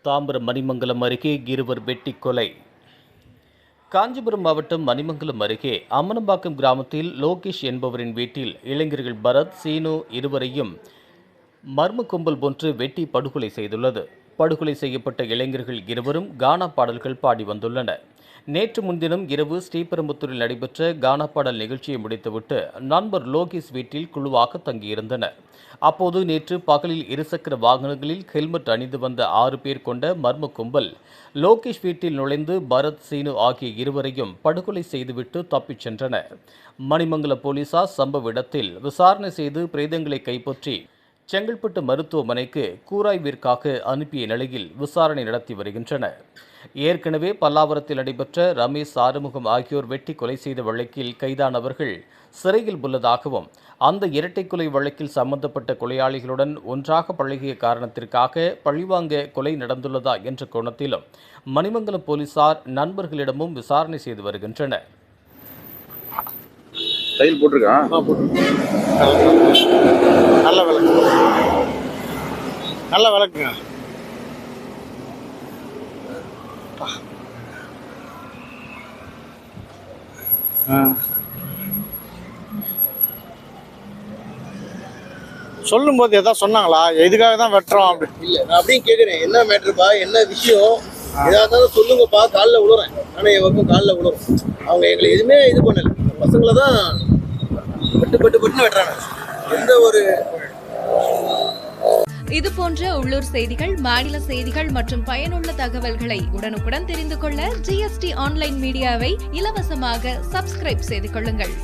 தாம்பரம் மணிமங்கலம் அருகே இருவர் வெட்டி கொலை. காஞ்சிபுரம் மாவட்டம் மணிமங்கலம் அருகே அம்மனம்பாக்கம் கிராமத்தில் லோகேஷ் என்பவரின் வீட்டில் இளைஞர்கள் பரத், சீனு இருவரையும் மர்ம கும்பல் ஒன்று வெட்டி படுகொலை செய்துள்ளது. படுகொலை செய்யப்பட்ட இளைஞர்கள் இருவரும் கானா பாடல்கள் பாடி வந்துள்ளனர். நேற்று முன்தினம் இரவு ஸ்ரீபெரும்புத்தூரில் நடைபெற்ற கானா பாடல் நிகழ்ச்சியை முடித்துவிட்டு நண்பர் லோகேஷ் வீட்டில் குழுவாக தங்கியிருந்தனர். அப்போது நேற்று பகலில் இருசக்கர வாகனங்களில் ஹெல்மெட் அணிந்து வந்த 6 பேர் கொண்ட மர்ம கும்பல் லோகேஷ் வீட்டில் நுழைந்து பரத், சீனு ஆகிய இருவரையும் படுகொலை செய்துவிட்டு தப்பிச் சென்றனர். மணிமங்கல போலீசார் சம்பவ இடத்தில் விசாரணை செய்து பிரேதங்களை கைப்பற்றி செங்கல்பட்டு மருத்துவமனைக்கு கூராய்விற்காக அனுப்பிய நிலையில் விசாரணை நடத்தி வருகின்றனர். ஏற்கனவே பல்லாவரத்தில் நடைபெற்ற ரமேஷ், ஆறுமுகம் ஆகியோர் வெட்டி கொலை செய்த வழக்கில் கைதானவர்கள் சிறையில் உள்ளதாகவும், அந்த இரட்டை கொலை வழக்கில் சம்பந்தப்பட்ட கொலையாளிகளுடன் ஒன்றாக பழகிய காரணத்திற்காக பழிவாங்க கொலை நடந்துள்ளதா என்ற கோணத்திலும் மணிமங்கலம் போலீசார் நண்பர்களிடமும் விசாரணை செய்து வருகின்றனர். தையல் போட்டிருக்கான். நல்ல விளக்கு, நல்ல விளக்குங்க. சொல்லும் போது எதாவது சொன்னாங்களா? எதுக்காக தான் வெட்டுறோம் அப்படி? இல்லை, நான் அப்படியும் கேட்குறேன், என்ன மேட்ருப்பா, என்ன விஷயம், எதாக இருந்தாலும் சொல்லுங்கப்பா, காலில் விழுறேன். ஆனால் என் பக்கம் காலில் விழுறோம். அவங்க எங்களை எதுவுமே இது பண்ணலை, பசங்களை தான் பட்டு வெட்டுறாங்க. எந்த ஒரு இது போன்ற உள்ளூர் செய்திகள், மாநில செய்திகள் மற்றும் பயனுள்ள தகவல்களை உடனுக்குடன் தெரிந்து கொள்ள GST ஆன்லைன் மீடியாவை இலவசமாக சப்ஸ்கிரைப் செய்து கொள்ளுங்கள்.